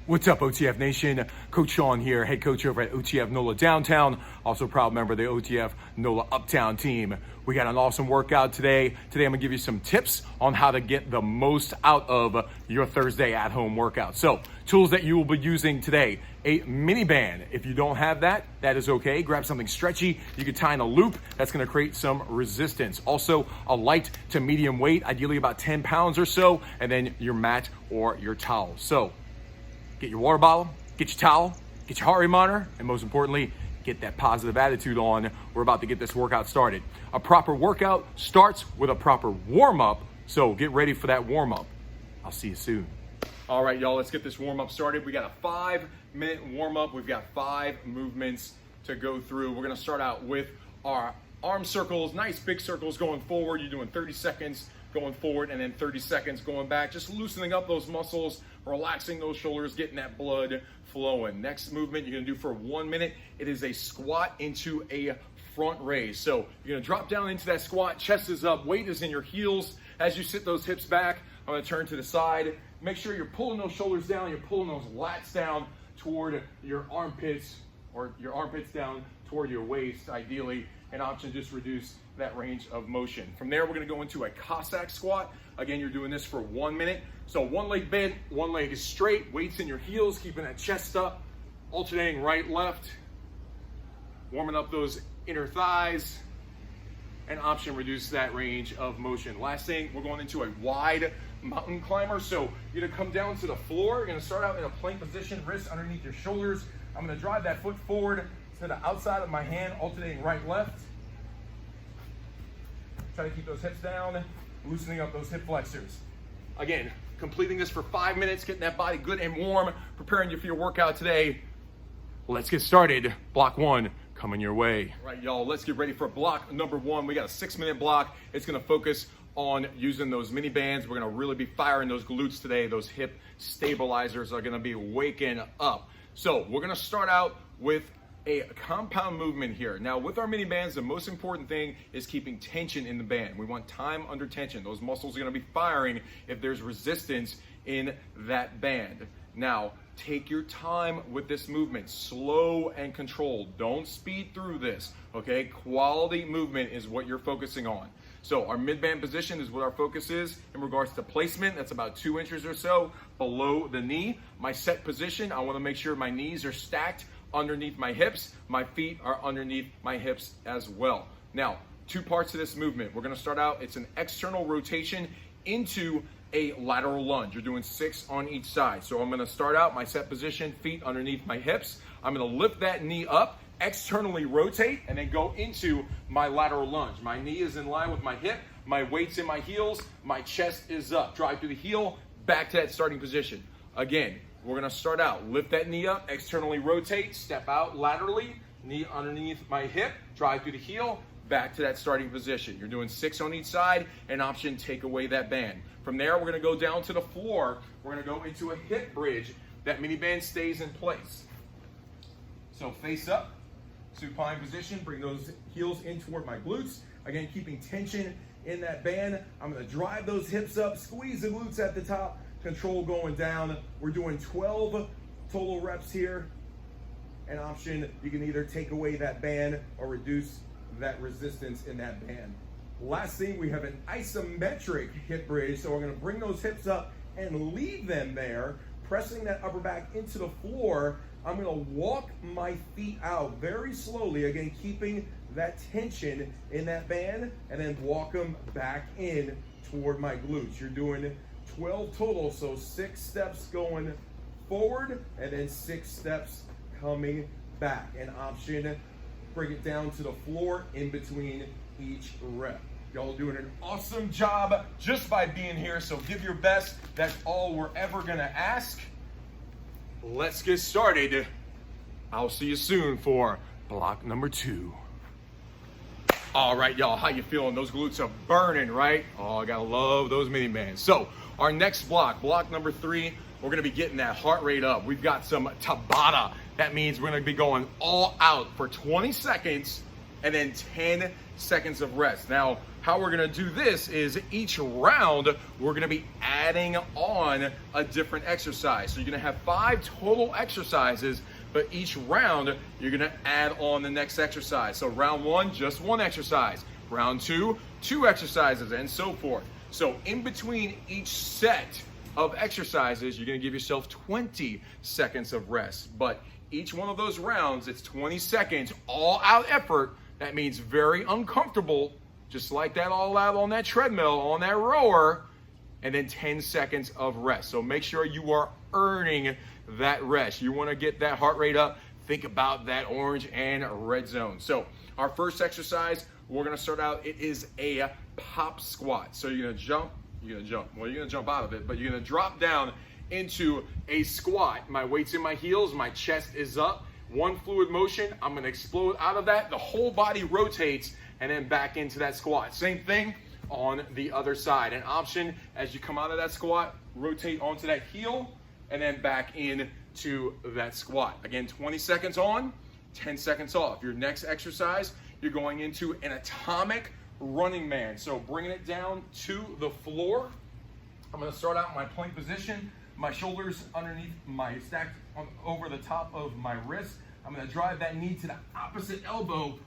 What's up, OTF Nation? Coach Sean here, head coach over at OTF NOLA Downtown, also proud member of the OTF NOLA Uptown team. We got an awesome workout today. Today I'm gonna give you some tips on how to get the most out of your Thursday at home workout. So, tools that you will be using today: a mini band. If you don't have that, that is okay. Grab something stretchy. You can tie in a loop. That's gonna create some resistance. Also, a light to medium weight, ideally about 10 pounds or so, and then your mat or your towel. So, get your water bottle, get your towel, get your heart rate monitor, and most importantly, get that positive attitude on. We're about to get this workout started. A proper workout starts with a proper warm-up, so get ready for that warm-up. I'll see you soon. All right, y'all, let's get this warm-up started. We got a 5-minute warm-up. We've got 5 movements to go through. We're gonna start out with our arm circles, nice big circles going forward. You're doing 30 seconds going forward and then 30 seconds going back, just loosening up those muscles, relaxing those shoulders, getting that blood flowing. Next movement you're gonna do for 1 minute. It is a squat into a front raise. So you're gonna drop down into that squat, chest is up, weight is in your heels. As you sit those hips back, I'm gonna turn to the side. Make sure you're pulling those shoulders down, you're pulling those lats down toward your armpits, or your armpits down toward your waist, ideally. An option, just reduce that range of motion. From there, we're gonna go into a Cossack squat. Again, you're doing this for 1 minute. So one leg bent, one leg is straight, weights in your heels, keeping that chest up, alternating right, left, warming up those inner thighs. An option, reduce that range of motion. Last thing, we're going into a wide mountain climber. So you're gonna come down to the floor. You're gonna start out in a plank position, wrists underneath your shoulders. I'm gonna drive that foot forward to the outside of my hand, alternating right, left. Try to keep those hips down, loosening up those hip flexors. Again, completing this for 5 minutes, getting that body good and warm, preparing you for your workout today. Let's get started. Block 1 coming your way. All right, y'all, let's get ready for block number 1. We got a 6-minute block. It's gonna focus on using those mini bands. We're gonna really be firing those glutes today. Those hip stabilizers are gonna be waking up. So we're gonna start out with a compound movement here. Now with our mini bands, the most important thing is keeping tension in the band. We want time under tension. Those muscles are gonna be firing if there's resistance in that band. Now, take your time with this movement, slow and controlled. Don't speed through this, okay? Quality movement is what you're focusing on. So our mid-band position is what our focus is in regards to placement. That's about 2 inches or so below the knee. My set position, I wanna make sure my knees are stacked underneath my hips. My feet are underneath my hips as well. Now, 2 parts of this movement. We're gonna start out, it's an external rotation into a lateral lunge. You're doing 6 on each side. So I'm gonna start out my set position, feet underneath my hips. I'm gonna lift that knee up, externally rotate, and then go into my lateral lunge. My knee is in line with my hip, my weight's in my heels, my chest is up. Drive through the heel, back to that starting position. Again, we're gonna start out, lift that knee up, externally rotate, step out laterally, knee underneath my hip, drive through the heel, back to that starting position. You're doing 6 on each side, an option, take away that band. From there, we're gonna go down to the floor. We're gonna go into a hip bridge. That mini band stays in place. So face up, supine position, bring those heels in toward my glutes. Again, keeping tension in that band. I'm gonna drive those hips up, squeeze the glutes at the top, control going down. We're doing 12 total reps here. An option, you can either take away that band or reduce that resistance in that band. Last thing, we have an isometric hip bridge. So we're gonna bring those hips up and leave them there, pressing that upper back into the floor. I'm gonna walk my feet out very slowly, again, keeping that tension in that band, and then walk them back in toward my glutes. You're doing 12 total, so 6 steps going forward and then 6 steps coming back. An option, bring it down to the floor in between each rep. Y'all doing an awesome job just by being here, so give your best. That's all we're ever gonna ask. Let's get started. I'll see you soon for block number 2. All right, y'all, how you feeling? Those glutes are burning, right? Oh, I gotta love those mini bands. So our next block, block number 3, we're gonna be getting that heart rate up. We've got some Tabata. That means we're gonna be going all out for 20 seconds and then 10 seconds of rest. Now, how we're gonna do this is each round, we're gonna be adding on a different exercise. So you're gonna have 5 total exercises, but each round, you're gonna add on the next exercise. So round 1, just 1 exercise. Round 2, 2 exercises, and so forth. So in between each set of exercises, you're gonna give yourself 20 seconds of rest. But each one of those rounds, it's 20 seconds, all out effort. That means very uncomfortable, just like that all out on that treadmill, on that rower, and then 10 seconds of rest. So make sure you are earning that rest. You wanna get that heart rate up, think about that orange and red zone. So our first exercise, we're gonna start out, it is a pop squat. So you're gonna jump. Well, you're gonna jump out of it, but you're gonna drop down into a squat. My weight's in my heels, my chest is up. One fluid motion, I'm gonna explode out of that. The whole body rotates and then back into that squat. Same thing on the other side. An option as you come out of that squat, rotate onto that heel and then back into that squat. Again, 20 seconds on, 10 seconds off. Your next exercise, you're going into an atomic running man. So bringing it down to the floor. I'm gonna start out in my plank position. My shoulders underneath my stacked over the top of my wrist. I'm gonna drive that knee to the opposite elbow,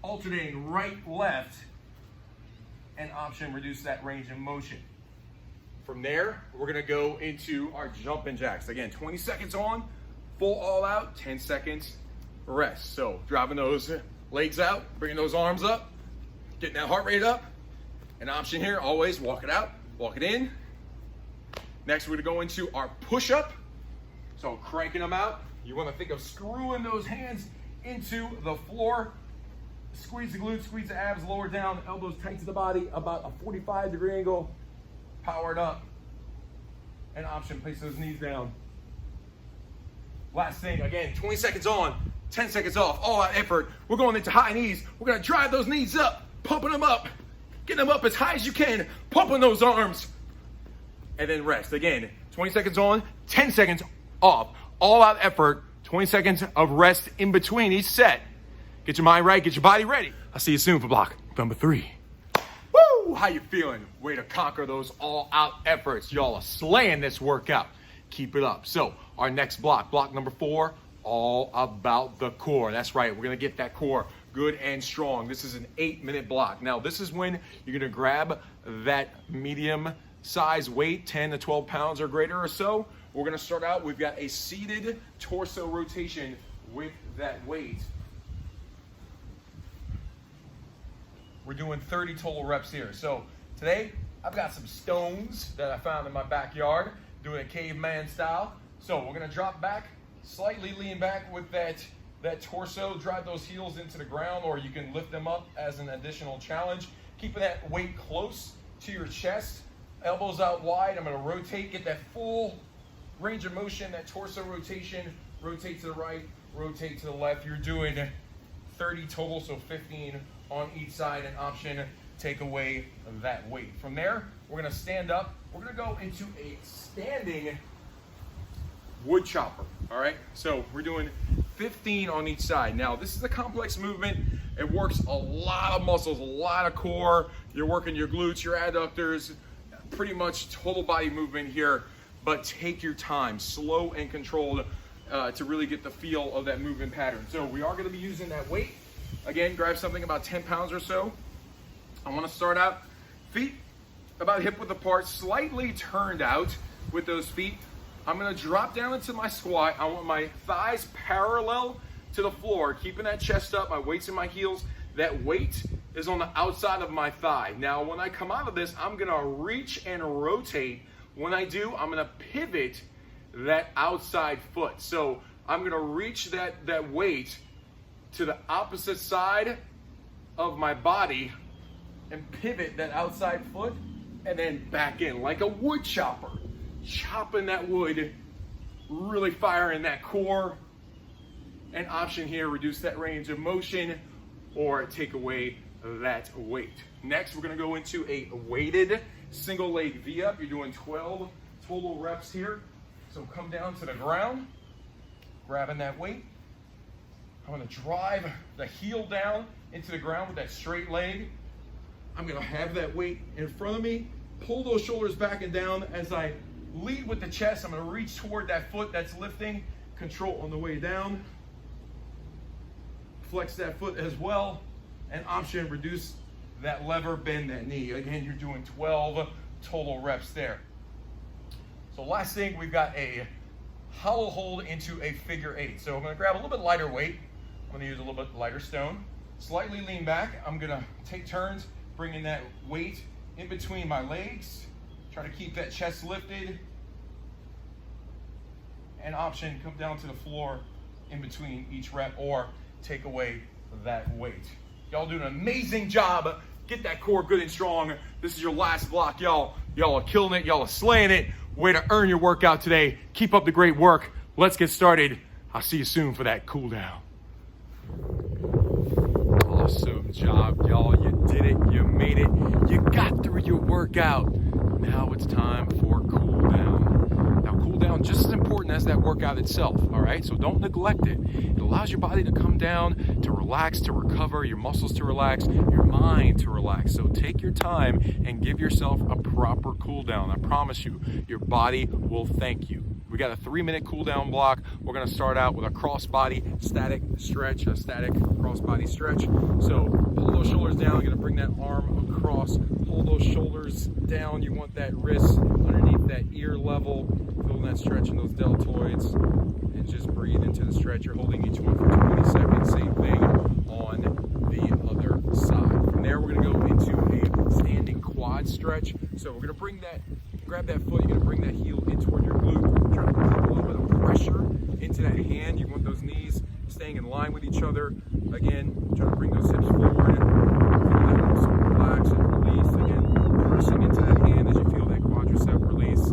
alternating right, left, and option reduce that range of motion. From there, we're gonna go into our jumping jacks. Again, 20 seconds on, full all out, 10 seconds rest. So driving those legs out, bringing those arms up, getting that heart rate up. An option here, always walk it out, walk it in. Next, we're gonna go into our push-up. So cranking them out. You wanna think of screwing those hands into the floor. Squeeze the glutes, squeeze the abs, lower down, elbows tight to the body, about a 45-degree angle, powered up. An option, place those knees down. Last thing, again, 20 seconds on, 10 seconds off, all out effort. We're going into high knees. We're gonna drive those knees up, pumping them up, getting them up as high as you can, pumping those arms, and then rest. Again, 20 seconds on, 10 seconds off, all out effort, 20 seconds of rest in between each set. Get your mind right, get your body ready. I'll see you soon for block number 3. Woo! How you feeling? Way to conquer those all out efforts. Y'all are slaying this workout. Keep it up. So our next block number 4, all about the core. That's right, we're gonna get that core good and strong. This is an 8-minute block. Now this is when you're gonna grab that medium size weight, 10 to 12 pounds or greater or so. We're gonna start out, we've got a seated torso rotation with that weight. We're doing 30 total reps here. So today, I've got some stones that I found in my backyard, doing a caveman style. So we're gonna drop back, slightly lean back with that torso, drive those heels into the ground, or you can lift them up as an additional challenge. Keeping that weight close to your chest, elbows out wide. I'm gonna rotate, get that full range of motion, that torso rotation, rotate to the right, rotate to the left. You're doing 30 total, so 15 on each side. An option, take away that weight. From there, we're gonna stand up. We're gonna go into a standing wood chopper, all right? So we're doing 15 on each side. Now, this is a complex movement. It works a lot of muscles, a lot of core. You're working your glutes, your adductors, pretty much total body movement here, but take your time, slow and controlled, to really get the feel of that movement pattern. So we are gonna be using that weight. Again, grab something about 10 pounds or so. I wanna start out, feet about hip width apart, slightly turned out with those feet. I'm gonna drop down into my squat. I want my thighs parallel to the floor, keeping that chest up, my weight's in my heels. That weight is on the outside of my thigh. Now, when I come out of this, I'm gonna reach and rotate. When I do, I'm gonna pivot that outside foot. So I'm gonna reach that weight to the opposite side of my body and pivot that outside foot and then back in like a wood chopper. Chopping that wood, really firing that core. An option here, reduce that range of motion or take away that weight. Next, we're gonna go into a weighted single leg V-up. You're doing 12 total reps here. So come down to the ground, grabbing that weight. I'm gonna drive the heel down into the ground with that straight leg. I'm gonna have that weight in front of me, pull those shoulders back and down. As I lead with the chest, I'm gonna reach toward that foot that's lifting, control on the way down. Flex that foot as well, and option, reduce that lever, bend that knee. Again, you're doing 12 total reps there. So last thing, we've got a hollow hold into a figure 8. So I'm gonna grab a little bit lighter weight. I'm gonna use a little bit lighter stone. Slightly lean back. I'm gonna take turns bringing that weight in between my legs. Try to keep that chest lifted. And option, come down to the floor in between each rep or take away that weight. Y'all do an amazing job. Get that core good and strong. This is your last block, y'all. Y'all are killing it. Y'all are slaying it. Way to earn your workout today. Keep up the great work. Let's get started. I'll see you soon for that cool down. Awesome job, y'all. You did it. You made it. You got through your workout. Now it's time for cool down. Now, cool down just as important as that workout itself, all right? So don't neglect it. It allows your body to come down, to relax, to recover, your muscles to relax, your mind to relax. So take your time and give yourself a proper cool down. I promise you, your body will thank you. We got a 3-minute cool down block. We're gonna start out with a cross-body static stretch, a static cross-body stretch. So pull those shoulders down. You're gonna bring that arm across. Pull those shoulders down. You want that wrist underneath that ear level. Feeling that stretch in those deltoids. And just breathe into the stretch. You're holding each one for 20 seconds. Same thing on the other side. From there, we're gonna go into a standing quad stretch. So we're gonna bring that, grab that foot. You're gonna bring that heel in toward your glute. Try to put a little bit of pressure into that hand. You want those knees staying in line with each other. Again, try to bring those hips forward. Feel that muscle relax and release. Again, pressing into that hand as you feel that quadricep release.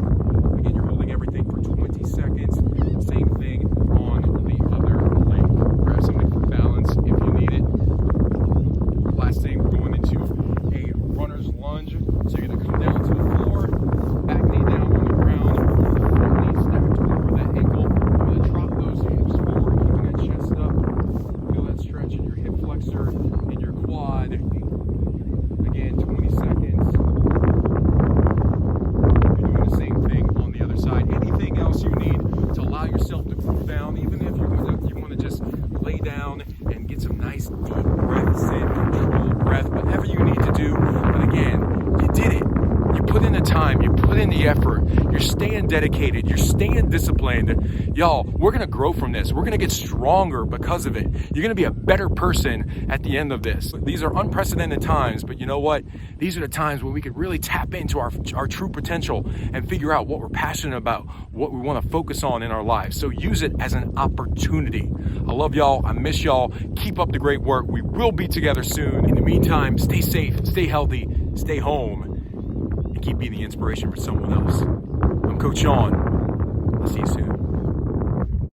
Again, you're holding everything for 20 seconds. Same thing on the other leg. Grab something for balance if you need it. Last thing, we're going into a runner's lunge. So you're gonna come down to the floor, back knee down on the ground, front knee stacked over that ankle. You're gonna drop those hips forward, keeping that chest up. Feel that stretch in your hip flexor and your quad. Again, 20 seconds. You're doing the same thing on the other side. Anything else you need to allow yourself to cool down, even if you want to just lay down and get some nice deep breaths in, control breath, whatever you need to do. But again, you did it. You put in the time, you put in the effort, you're staying dedicated, you're staying disciplined. Y'all, we're gonna grow from this. We're gonna get stronger because of it. You're gonna be a better person at the end of this. These are unprecedented times, but you know what? These are the times when we could really tap into our true potential and figure out what we're passionate about, what we wanna focus on in our lives. So use it as an opportunity. I love y'all, I miss y'all. Keep up the great work. We will be together soon. In the meantime, stay safe, stay healthy, stay home, and keep being the inspiration for someone else. I'm Coach Sean. I'll see you soon.